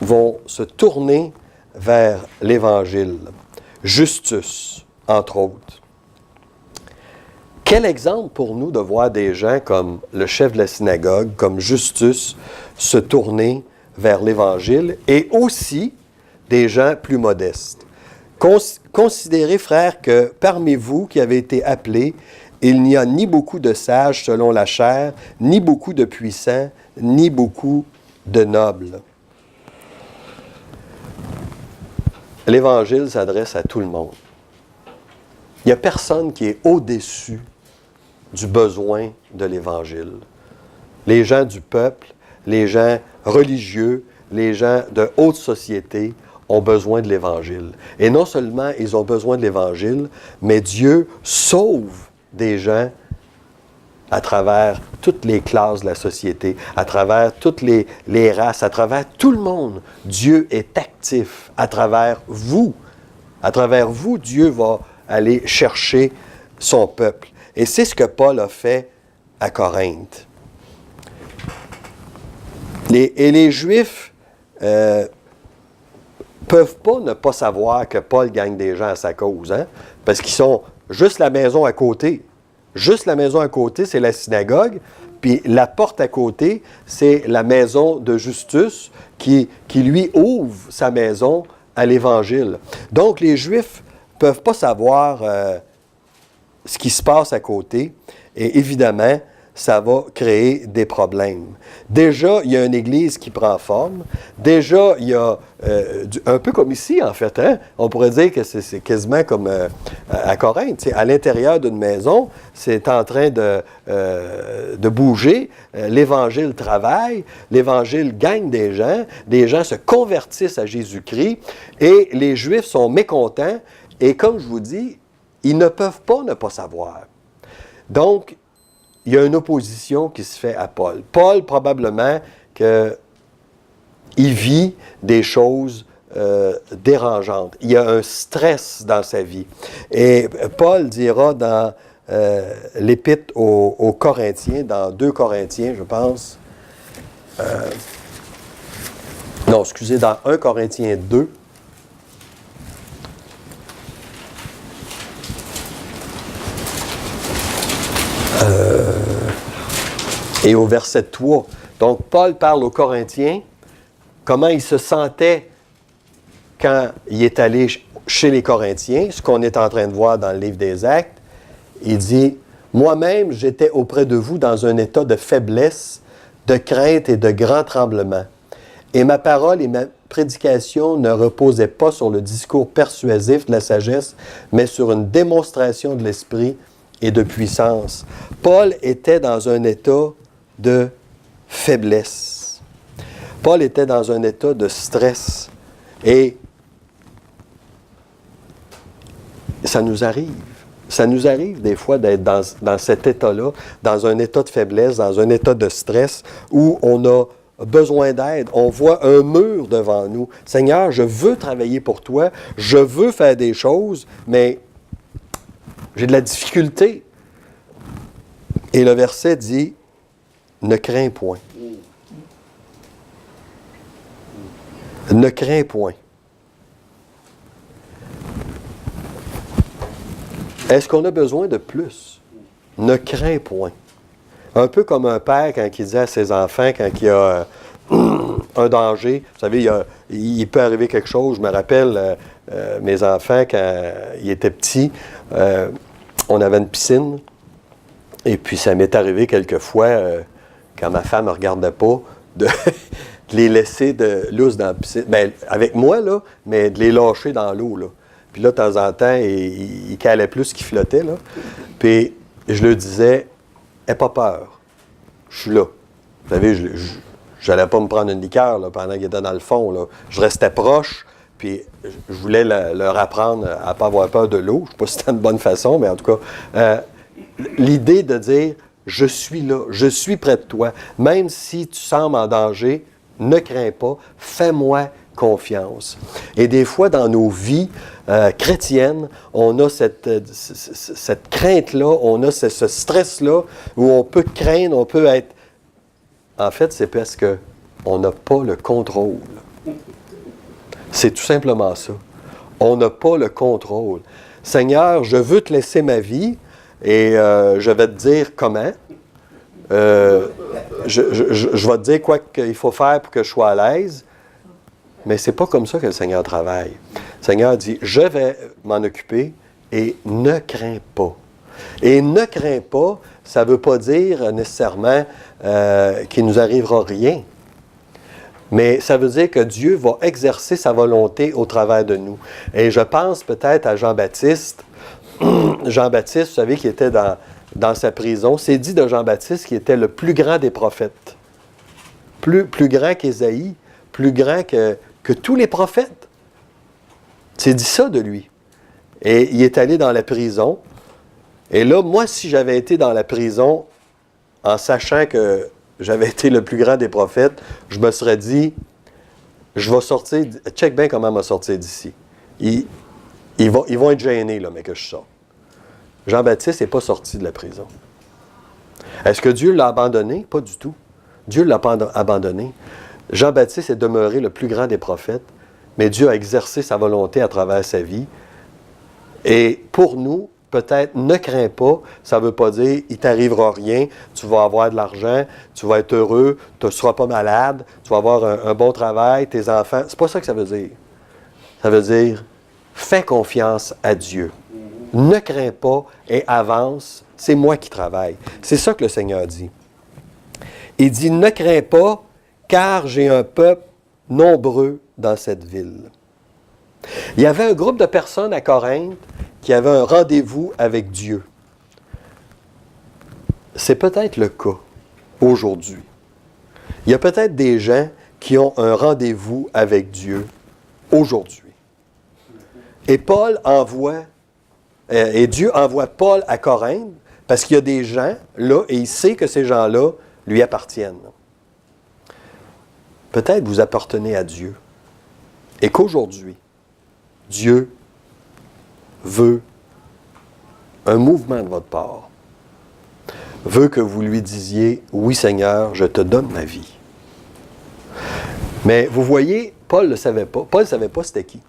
Speaker 1: vont se tourner vers l'Évangile. Justus, entre autres. Quel exemple pour nous de voir des gens comme le chef de la synagogue, comme Justus, se tourner vers l'Évangile, et aussi des gens plus modestes. Considérez, frères, que parmi vous qui avez été appelés, il n'y a ni beaucoup de sages selon la chair, ni beaucoup de puissants, ni beaucoup de nobles. L'Évangile s'adresse à tout le monde. Il n'y a personne qui est au-dessus du besoin de l'Évangile. Les gens du peuple, les gens religieux, les gens de haute société ont besoin de l'Évangile. Et non seulement ils ont besoin de l'Évangile, mais Dieu sauve des gens à travers toutes les classes de la société, à travers toutes les races, à travers tout le monde. Dieu est actif à travers vous. À travers vous, Dieu va aller chercher son peuple. Et c'est ce que Paul a fait à Corinthe. Les Juifs peuvent pas ne pas savoir que Paul gagne des gens à sa cause, hein? Parce qu'ils sont juste la maison à côté. Juste la maison à côté, c'est la synagogue, puis la porte à côté, c'est la maison de Justus qui lui ouvre sa maison à l'Évangile. Donc, les Juifs ne peuvent pas savoir ce qui se passe à côté, et évidemment, ça va créer des problèmes. Déjà, il y a une église qui prend forme. Déjà, il y a, un peu comme ici, en fait, hein? On pourrait dire que c'est quasiment comme à Corinthe. T'sais, à l'intérieur d'une maison, c'est en train de bouger. L'Évangile travaille, l'Évangile gagne des gens se convertissent à Jésus-Christ, et les Juifs sont mécontents, et comme je vous dis, ils ne peuvent pas ne pas savoir. Donc, il y a une opposition qui se fait à Paul. Paul, probablement, qu'il vit des choses dérangeantes. Il y a un stress dans sa vie. Et Paul dira dans l'Épître aux Corinthiens, dans 2 Corinthiens, je pense, dans 1 Corinthiens 2, et au verset 3. Donc, Paul parle aux Corinthiens, comment il se sentait quand il est allé chez les Corinthiens, ce qu'on est en train de voir dans le livre des Actes. Il dit, « Moi-même, j'étais auprès de vous dans un état de faiblesse, de crainte et de grand tremblement. Et ma parole et ma prédication ne reposaient pas sur le discours persuasif de la sagesse, mais sur une démonstration de l'esprit et de puissance. » Paul était dans un état de faiblesse. Paul était dans un état de stress. Et ça nous arrive. Ça nous arrive des fois d'être dans cet état-là, dans un état de faiblesse, dans un état de stress, où on a besoin d'aide. On voit un mur devant nous. Seigneur, je veux travailler pour toi, je veux faire des choses, mais j'ai de la difficulté. Et le verset dit, « Ne crains point. » Ne crains point. Est-ce qu'on a besoin de plus? Ne crains point. Un peu comme un père quand il dit à ses enfants, quand il a un danger. Vous savez, il peut arriver quelque chose. Je me rappelle, mes enfants, quand ils étaient petits, on avait une piscine. Et puis, ça m'est arrivé quelquefois, quand ma femme ne regardait pas, de les laisser de lousse dans la piscine. Bien, avec moi, là, mais de les lâcher dans l'eau, là. Puis là, de temps en temps, ils calaient plus qu'ils flottaient, là. Puis, je leur disais, « Aie pas peur. Je suis là. » Vous savez, je n'allais pas me prendre une liqueur, là, pendant qu'ils étaient dans le fond, là. Je restais proche, puis je voulais leur apprendre à ne pas avoir peur de l'eau. Je ne sais pas si c'était une bonne façon, mais en tout cas, l'idée de dire, « Je suis là, je suis près de toi. Même si tu sembles en danger, ne crains pas, fais-moi confiance. » Et des fois, dans nos vies chrétiennes, on a cette crainte-là, on a ce stress-là, où on peut craindre, on peut être... En fait, c'est parce qu'on n'a pas le contrôle. C'est tout simplement ça. On n'a pas le contrôle. Seigneur, je veux te laisser ma vie et je vais te dire comment. Je vais te dire quoi qu'il faut faire pour que je sois à l'aise. Mais c'est pas comme ça que le Seigneur travaille. Le Seigneur dit, je vais m'en occuper et ne crains pas. Et ne crains pas, ça ne veut pas dire nécessairement qu'il ne nous arrivera rien. Mais ça veut dire que Dieu va exercer sa volonté au travers de nous. Et je pense peut-être à Jean-Baptiste. Jean-Baptiste, vous savez, qui était dans sa prison. C'est dit de Jean-Baptiste qu'il était le plus grand des prophètes. Plus grand qu'Ésaïe, plus grand que tous les prophètes. C'est dit ça de lui. Et il est allé dans la prison. Et là, moi, si j'avais été dans la prison, en sachant que j'avais été le plus grand des prophètes, je me serais dit, je vais sortir, check bien comment m'a sortir d'ici. Ils vont être gênés, là, mais que je sorte. Jean-Baptiste n'est pas sorti de la prison. Est-ce que Dieu l'a abandonné? Pas du tout. Dieu ne l'a pas abandonné. Jean-Baptiste est demeuré le plus grand des prophètes, mais Dieu a exercé sa volonté à travers sa vie. Et pour nous, peut-être, ne crains pas, ça ne veut pas dire, il ne t'arrivera rien, tu vas avoir de l'argent, tu vas être heureux, tu ne seras pas malade, tu vas avoir un bon travail, tes enfants. C'est pas ça que ça veut dire. Ça veut dire, fais confiance à Dieu. Ne crains pas et avance, c'est moi qui travaille. C'est ça que le Seigneur dit. Il dit, ne crains pas, car j'ai un peuple nombreux dans cette ville. Il y avait un groupe de personnes à Corinthe qui avaient un rendez-vous avec Dieu. C'est peut-être le cas aujourd'hui. Il y a peut-être des gens qui ont un rendez-vous avec Dieu aujourd'hui. Et Dieu envoie Paul à Corinthe parce qu'il y a des gens là et il sait que ces gens-là lui appartiennent. Peut-être vous appartenez à Dieu et qu'aujourd'hui, Dieu veut un mouvement de votre part. Veut que vous lui disiez, « Oui Seigneur, je te donne ma vie. » Mais vous voyez, Paul ne le savait pas. Paul ne savait pas c'était qui.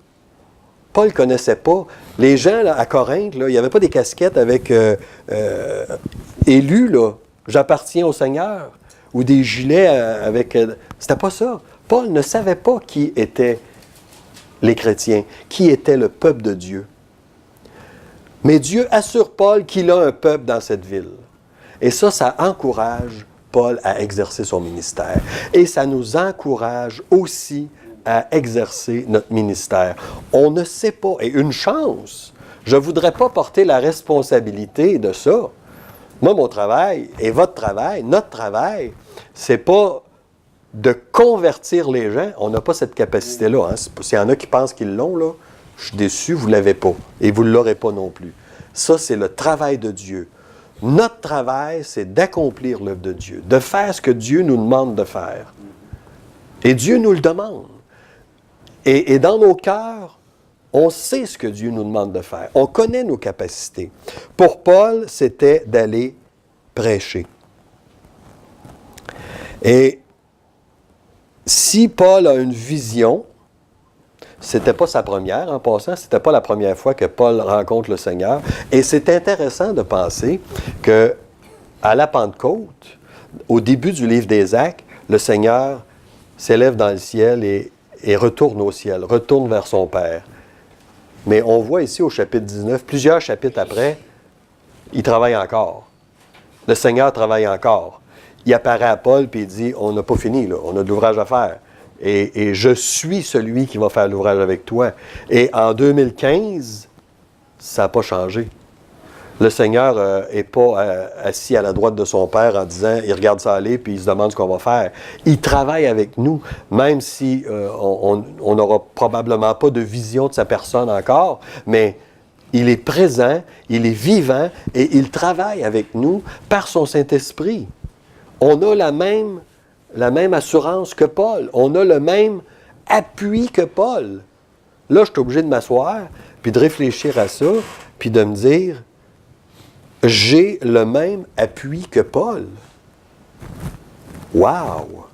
Speaker 1: Paul ne connaissait pas. Les gens là, à Corinthe, là, il n'y avait pas des casquettes avec élu, là, j'appartiens au Seigneur, ou des gilets avec... c'était pas ça. Paul ne savait pas qui étaient les chrétiens, qui était le peuple de Dieu. Mais Dieu assure Paul qu'il a un peuple dans cette ville. Et ça encourage Paul à exercer son ministère. Et ça nous encourage aussi à exercer notre ministère. On ne sait pas, et une chance, je ne voudrais pas porter la responsabilité de ça. Moi, mon travail, et votre travail, notre travail, c'est pas de convertir les gens. On n'a pas cette capacité-là. Hein. S'il y en a qui pensent qu'ils l'ont, là, je suis déçu, vous ne l'avez pas. Et vous ne l'aurez pas non plus. Ça, c'est le travail de Dieu. Notre travail, c'est d'accomplir l'œuvre de Dieu, de faire ce que Dieu nous demande de faire. Et Dieu nous le demande. Et dans nos cœurs, on sait ce que Dieu nous demande de faire. On connaît nos capacités. Pour Paul, c'était d'aller prêcher. Et si Paul a une vision, c'était pas sa première en passant, c'était pas la première fois que Paul rencontre le Seigneur. Et c'est intéressant de penser que à la Pentecôte, au début du livre des Actes, le Seigneur s'élève dans le ciel et retourne au ciel, retourne vers son Père. Mais on voit ici au chapitre 19, plusieurs chapitres après, il travaille encore. Le Seigneur travaille encore. Il apparaît à Paul et il dit, on n'a pas fini, là, on a de l'ouvrage à faire. Et je suis celui qui va faire l'ouvrage avec toi. Et en 2015, ça n'a pas changé. Le Seigneur n'est pas assis à la droite de son Père en disant, il regarde ça aller puis il se demande ce qu'on va faire. Il travaille avec nous, même si on n'aura probablement pas de vision de sa personne encore, mais il est présent, il est vivant et il travaille avec nous par son Saint-Esprit. On a la même assurance que Paul. On a le même appui que Paul. Là, je suis obligé de m'asseoir, puis de réfléchir à ça, puis de me dire, j'ai le même appui que Paul. Wow!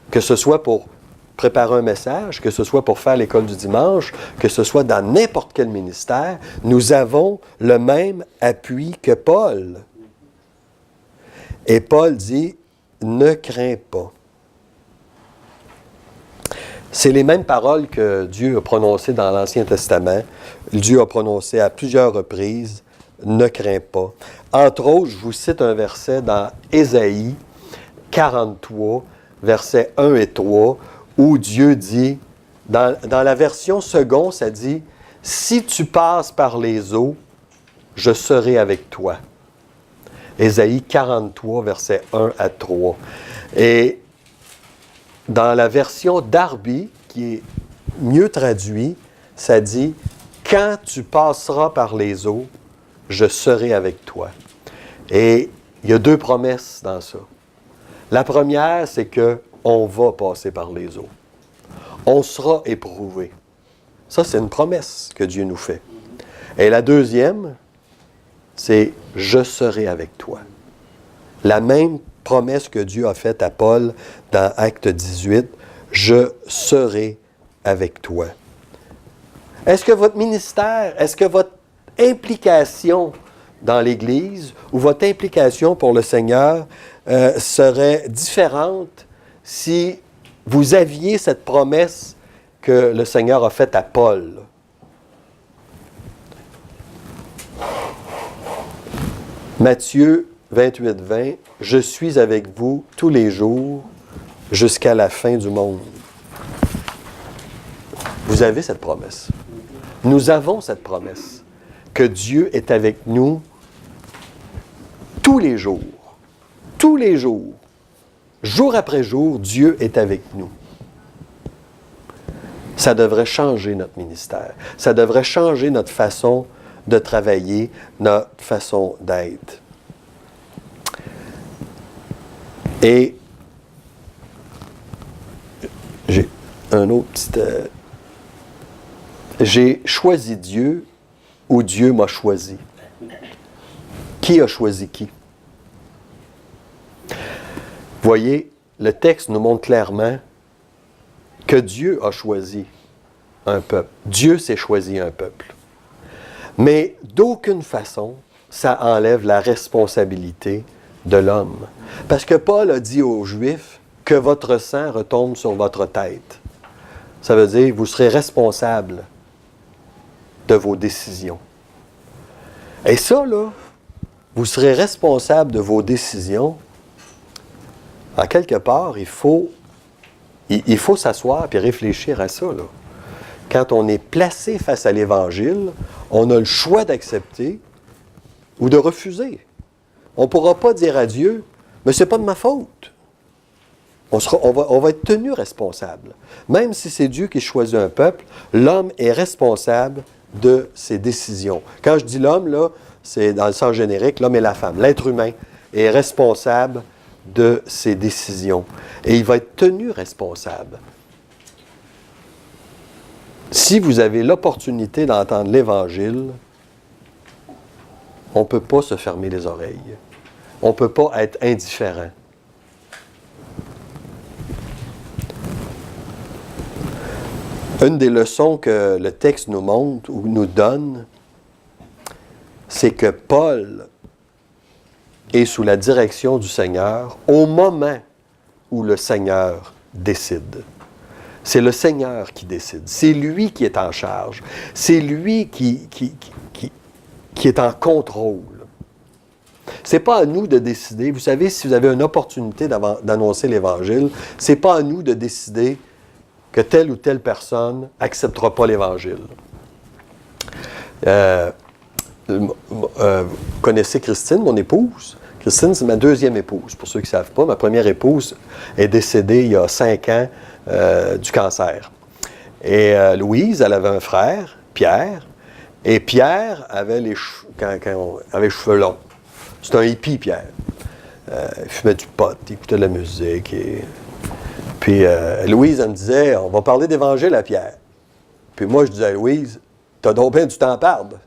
Speaker 1: Que ce soit pour préparer un message, que ce soit pour faire l'école du dimanche, que ce soit dans n'importe quel ministère, nous avons le même appui que Paul. Et Paul dit, ne crains pas. C'est les mêmes paroles que Dieu a prononcées dans l'Ancien Testament. Dieu a prononcé à plusieurs reprises, ne crains pas. Entre autres, je vous cite un verset dans Ésaïe 43, versets 1 et 3, où Dieu dit, dans la version second, ça dit, « Si tu passes par les eaux, je serai avec toi. » Ésaïe 43, versets 1 à 3. Et dans la version Darby, qui est mieux traduit, ça dit « Quand tu passeras par les eaux, je serai avec toi. » Et il y a deux promesses dans ça. La première, c'est qu'on va passer par les eaux. On sera éprouvé. Ça, c'est une promesse que Dieu nous fait. Et la deuxième, c'est « Je serai avec toi ». La même promesse que Dieu a faite à Paul dans Acte 18, « Je serai avec toi ». Est-ce que votre ministère, est-ce que votre implication dans l'Église ou votre implication pour le Seigneur serait différente si vous aviez cette promesse que le Seigneur a faite à Paul? Matthieu 28, 20, « Je suis avec vous tous les jours jusqu'à la fin du monde. » Vous avez cette promesse. Nous avons cette promesse que Dieu est avec nous tous les jours. Tous les jours. Jour après jour, Dieu est avec nous. Ça devrait changer notre ministère. Ça devrait changer notre façon de travailler, notre façon d'être. Et j'ai un autre petit... j'ai choisi Dieu ou Dieu m'a choisi. Qui a choisi qui? Voyez, le texte nous montre clairement que Dieu a choisi un peuple. Dieu s'est choisi un peuple. Mais d'aucune façon, ça enlève la responsabilité de l'homme. Parce que Paul a dit aux Juifs que votre sang retombe sur votre tête. Ça veut dire que vous serez responsable de vos décisions. Et ça, là, vous serez responsable de vos décisions. En quelque part, il faut s'asseoir et réfléchir à ça, là. Quand on est placé face à l'Évangile, on a le choix d'accepter ou de refuser. On ne pourra pas dire à Dieu, mais ce n'est pas de ma faute. On va être tenu responsable. Même si c'est Dieu qui choisit un peuple, l'homme est responsable de ses décisions. Quand je dis l'homme, là, c'est dans le sens générique, l'homme et la femme. L'être humain est responsable de ses décisions. Et il va être tenu responsable. Si vous avez l'opportunité d'entendre l'Évangile, on ne peut pas se fermer les oreilles. On ne peut pas être indifférent. Une des leçons que le texte nous montre ou nous donne, c'est que Paul est sous la direction du Seigneur au moment où le Seigneur décide. C'est le Seigneur qui décide. C'est lui qui est en charge. C'est lui qui est en contrôle. Ce n'est pas à nous de décider. Vous savez, si vous avez une opportunité d'annoncer l'Évangile, ce n'est pas à nous de décider que telle ou telle personne n'acceptera pas l'Évangile. Vous connaissez Christine, mon épouse? Christine, c'est ma deuxième épouse, pour ceux qui ne savent pas. Ma première épouse est décédée il y a 5 ans du cancer. Et Louise, elle avait un frère, Pierre, et Pierre avait les cheveux longs. C'est un hippie, Pierre. Il fumait du pot, il écoutait de la musique. Puis Louise, elle me disait, on va parler d'Évangile à Pierre. Puis moi, je disais à Louise, t'as donc bien du temps à perdre.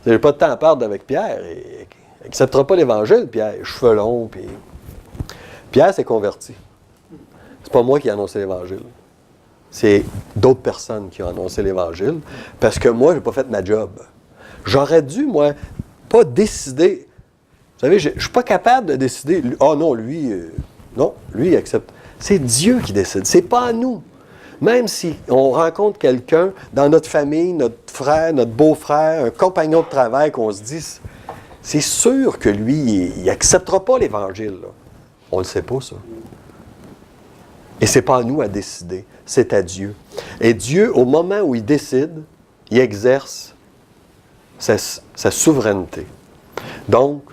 Speaker 1: J'ai pas de temps à perdre avec Pierre. Il n'acceptera pas l'Évangile, Pierre. Cheveux longs, puis... Pierre s'est converti. C'est pas moi qui ai annoncé l'Évangile. C'est d'autres personnes qui ont annoncé l'Évangile, parce que moi, j'ai pas fait ma job. J'aurais dû, moi, pas décider. Vous savez, je ne suis pas capable de décider. Ah non, lui, il accepte. C'est Dieu qui décide. C'est pas à nous. Même si on rencontre quelqu'un dans notre famille, notre frère, notre beau-frère, un compagnon de travail, qu'on se dit, c'est sûr que lui, il n'acceptera pas l'Évangile. Là. On ne le sait pas, ça. Et ce n'est pas à nous à décider, c'est à Dieu. Et Dieu, au moment où il décide, il exerce sa souveraineté. Donc,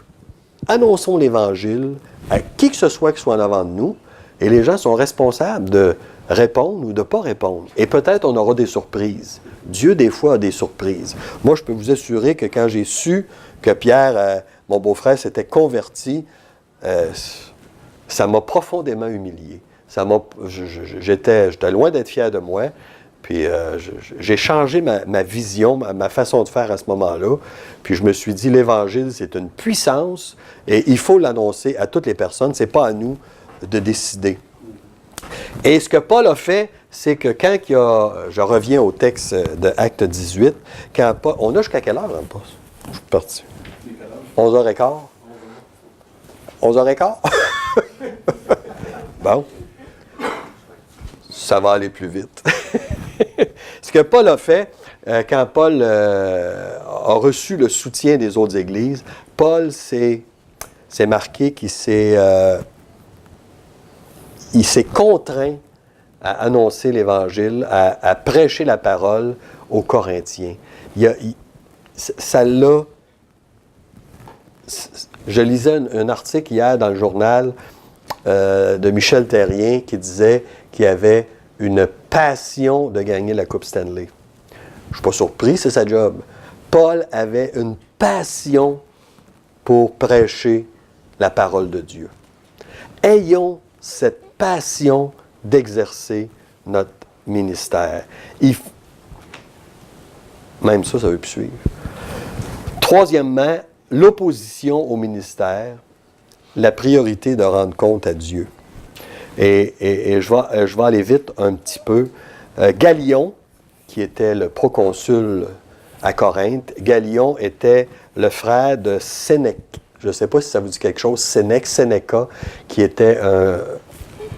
Speaker 1: annonçons l'Évangile à qui que ce soit qui soit en avant de nous, et les gens sont responsables de répondre ou de ne pas répondre. Et peut-être on aura des surprises. Dieu, des fois, a des surprises. Moi, je peux vous assurer que quand j'ai su que Pierre, mon beau-frère, s'était converti, ça m'a profondément humilié. J'étais loin d'être fier de moi. Puis j'ai changé ma vision, ma façon de faire à ce moment-là. Puis je me suis dit, l'Évangile, c'est une puissance et il faut l'annoncer à toutes les personnes. Ce n'est pas à nous de décider. Et ce que Paul a fait, c'est que quand il y a... Je reviens au texte de Acte 18. Quand Paul, on a jusqu'à quelle heure, hein, Paul? Je suis parti. 11h15? 11h15? Bon. Ça va aller plus vite. Ce que Paul a fait, quand Paul a reçu le soutien des autres églises, Paul s'est marqué qu'il il s'est contraint à annoncer l'Évangile, à prêcher la parole aux Corinthiens. Je lisais un article hier dans le journal de Michel Terrien qui disait qu'il y avait une passion de gagner la Coupe Stanley. Je ne suis pas surpris, c'est sa job. Paul avait une passion pour prêcher la parole de Dieu. Ayons cette passion d'exercer notre ministère. Même ça veut plus suivre. Troisièmement, l'opposition au ministère, la priorité de rendre compte à Dieu. Et je vais aller vite un petit peu. Galion, qui était le proconsul à Corinthe, Galion était le frère de Sénèque. Je ne sais pas si ça vous dit quelque chose, Sénéca, qui était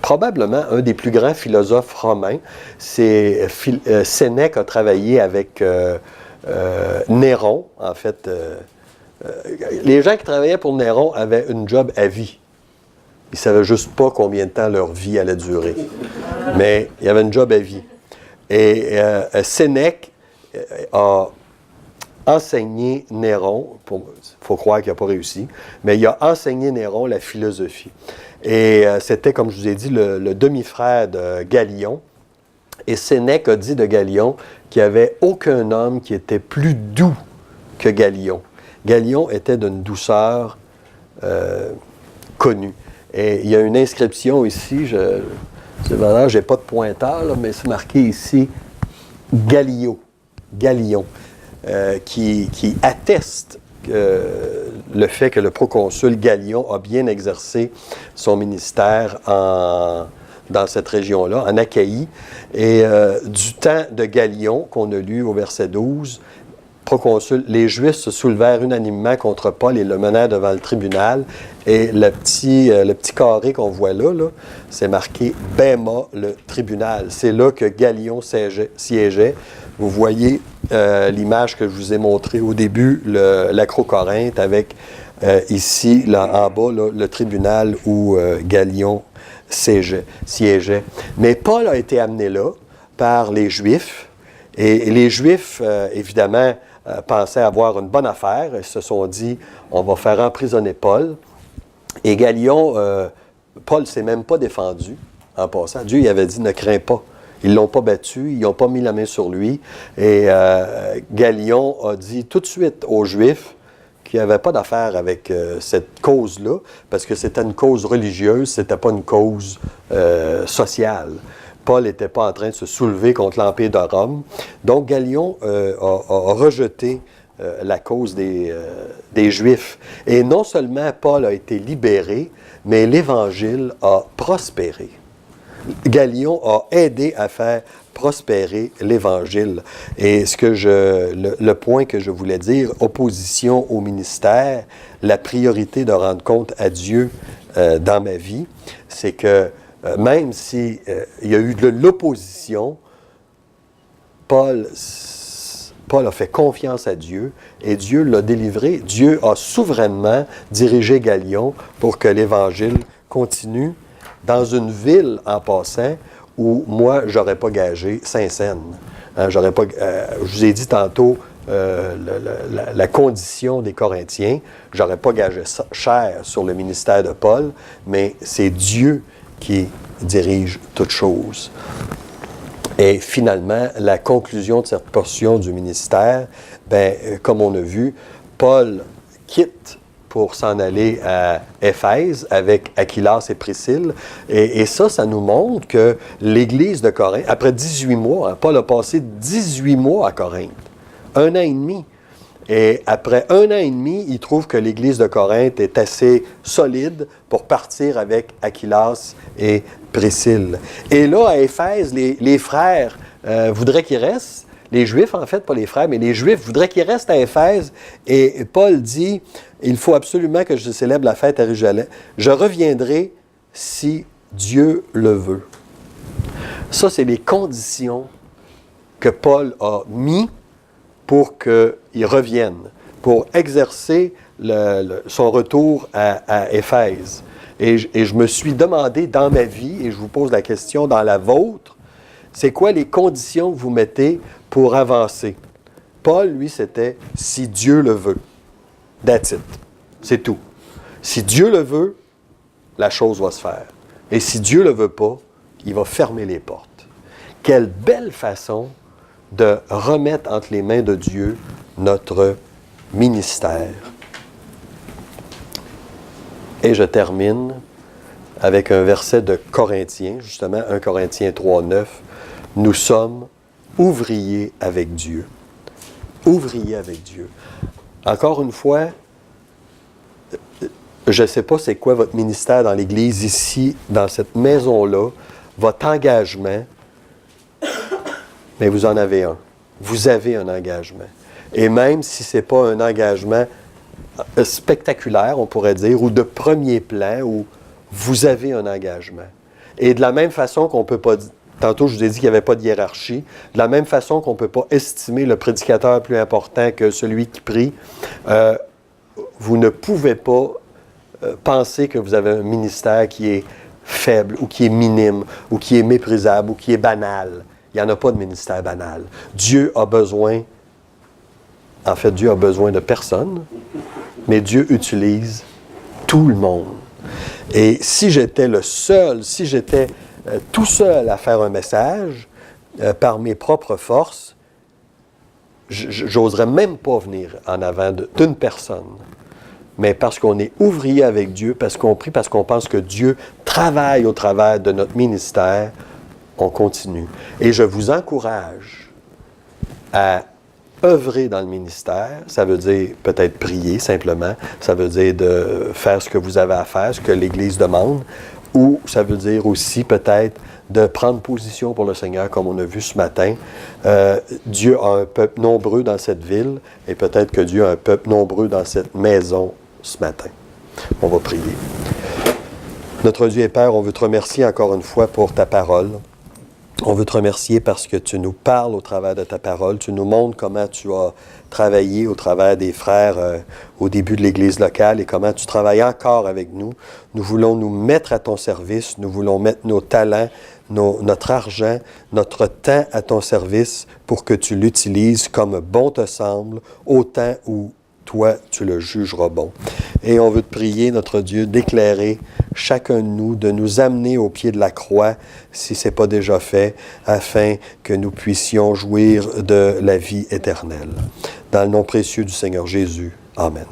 Speaker 1: probablement un des plus grands philosophes romains. Sénèque a travaillé avec Néron, en fait. Les gens qui travaillaient pour Néron avaient une job à vie. Ils ne savaient juste pas combien de temps leur vie allait durer. Mais il y avait une job à vie. Et Sénèque a enseigné Néron, il faut croire qu'il n'a pas réussi, mais il a enseigné Néron la philosophie. Et c'était, comme je vous ai dit, le demi-frère de Galion. Et Sénèque a dit de Galion qu'il n'y avait aucun homme qui était plus doux que Galion. Galion était d'une douceur connue. Et il y a une inscription ici, je n'ai pas de pointeur, là, mais c'est marqué ici Galion, qui atteste le fait que le proconsul Galion a bien exercé son ministère dans cette région-là, en Achaïe. Et du temps de Galion, qu'on a lu au verset 12, proconsul, les Juifs se soulevèrent unanimement contre Paul et le menèrent devant le tribunal. Et le petit carré qu'on voit là, c'est marqué « Bema, le tribunal ». C'est là que Galion siégeait. Vous voyez l'image que je vous ai montrée au début, l'Acrocorinthe, avec ici, là, en bas, là, le tribunal où Galion siégeait. Mais Paul a été amené là par les Juifs. Et les Juifs, évidemment, pensaient avoir une bonne affaire. Ils se sont dit, on va faire emprisonner Paul. Et Galion, Paul ne s'est même pas défendu en passant. Dieu il avait dit, ne crains pas. Ils ne l'ont pas battu, ils n'ont pas mis la main sur lui. Et Galion a dit tout de suite aux Juifs qu'il n'y avait pas d'affaire avec cette cause-là, parce que c'était une cause religieuse, ce n'était pas une cause sociale. Paul n'était pas en train de se soulever contre l'Empire de Rome. Donc Galion a rejeté la cause des Juifs. Et non seulement Paul a été libéré, mais l'Évangile a prospéré. Galion a aidé à faire prospérer l'Évangile. Et le point que je voulais dire, opposition au ministère, la priorité de rendre compte à Dieu dans ma vie, c'est que même s'il y a eu de l'opposition, Paul a fait confiance à Dieu et Dieu l'a délivré. Dieu a souverainement dirigé Galion pour que l'Évangile continue dans une ville, en passant, où moi, je n'aurais pas gagé Saint-Saëns. Hein, je vous ai dit tantôt la condition des Corinthiens. Je n'aurais pas gagé cher sur le ministère de Paul, mais c'est Dieu qui dirige toutes choses. Et finalement, la conclusion de cette portion du ministère, comme on a vu, Paul quitte pour s'en aller à Éphèse avec Aquilas et Priscille. Et ça nous montre que l'Église de Corinthe, après 18 mois, Paul a passé 18 mois à Corinthe, 1 an et demi. Et après 1 an et demi, il trouve que l'Église de Corinthe est assez solide pour partir avec Aquilas et Priscille. Et là, à Éphèse, les frères voudraient qu'il reste. Les Juifs, en fait, pas les frères, mais les Juifs voudraient qu'il reste à Éphèse. Et Paul dit, il faut absolument que je célèbre la fête à Jérusalem. Je reviendrai si Dieu le veut. Ça, c'est les conditions que Paul a mis pour qu'il revienne, pour exercer son retour à Éphèse. Et je me suis demandé dans ma vie, et je vous pose la question dans la vôtre, c'est quoi les conditions que vous mettez pour avancer? Paul, lui, c'était « si Dieu le veut ». That's it. C'est tout. Si Dieu le veut, la chose va se faire. Et si Dieu ne le veut pas, il va fermer les portes. Quelle belle façon de remettre entre les mains de Dieu notre ministère. Et je termine avec un verset de Corinthiens, justement, 1 Corinthiens 3, 9. Nous sommes ouvriers avec Dieu. Ouvriers avec Dieu. Encore une fois, je ne sais pas c'est quoi votre ministère dans l'Église ici, dans cette maison-là, votre engagement, mais vous en avez un. Vous avez un engagement. Et même si ce n'est pas un engagement spectaculaire, on pourrait dire, ou de premier plan, où vous avez un engagement. Et de la même façon qu'on ne peut pas... Tantôt, je vous ai dit qu'il n'y avait pas de hiérarchie. De la même façon qu'on ne peut pas estimer le prédicateur plus important que celui qui prie, vous ne pouvez pas penser que vous avez un ministère qui est faible, ou qui est minime, ou qui est méprisable, ou qui est banal. Il n'y en a pas de ministère banal. Dieu a besoin de personne, mais Dieu utilise tout le monde. Et si j'étais le seul, si j'étais tout seul à faire un message, par mes propres forces, j'oserais même pas venir en avant d'une personne. Mais parce qu'on est ouvrier avec Dieu, parce qu'on prie, parce qu'on pense que Dieu travaille au travers de notre ministère, on continue. Et je vous encourage à œuvrer dans le ministère. Ça veut dire peut-être prier simplement. Ça veut dire de faire ce que vous avez à faire, ce que l'Église demande. ou ça veut dire aussi peut-être de prendre position pour le Seigneur, comme on a vu ce matin. Dieu a un peuple nombreux dans cette ville, et peut-être que Dieu a un peuple nombreux dans cette maison ce matin. On va prier. Notre Dieu et Père, on veut te remercier encore une fois pour ta parole. On veut te remercier parce que tu nous parles au travers de ta parole. Tu nous montres comment tu as travaillé au travers des frères au début de l'Église locale et comment tu travailles encore avec nous. Nous voulons nous mettre à ton service. Nous voulons mettre nos talents, notre argent, notre temps à ton service pour que tu l'utilises comme bon te semble, au temps où toi, tu le jugeras bon. Et on veut te prier, notre Dieu, d'éclairer chacun de nous, de nous amener au pied de la croix, si ce n'est pas déjà fait, afin que nous puissions jouir de la vie éternelle. Dans le nom précieux du Seigneur Jésus. Amen.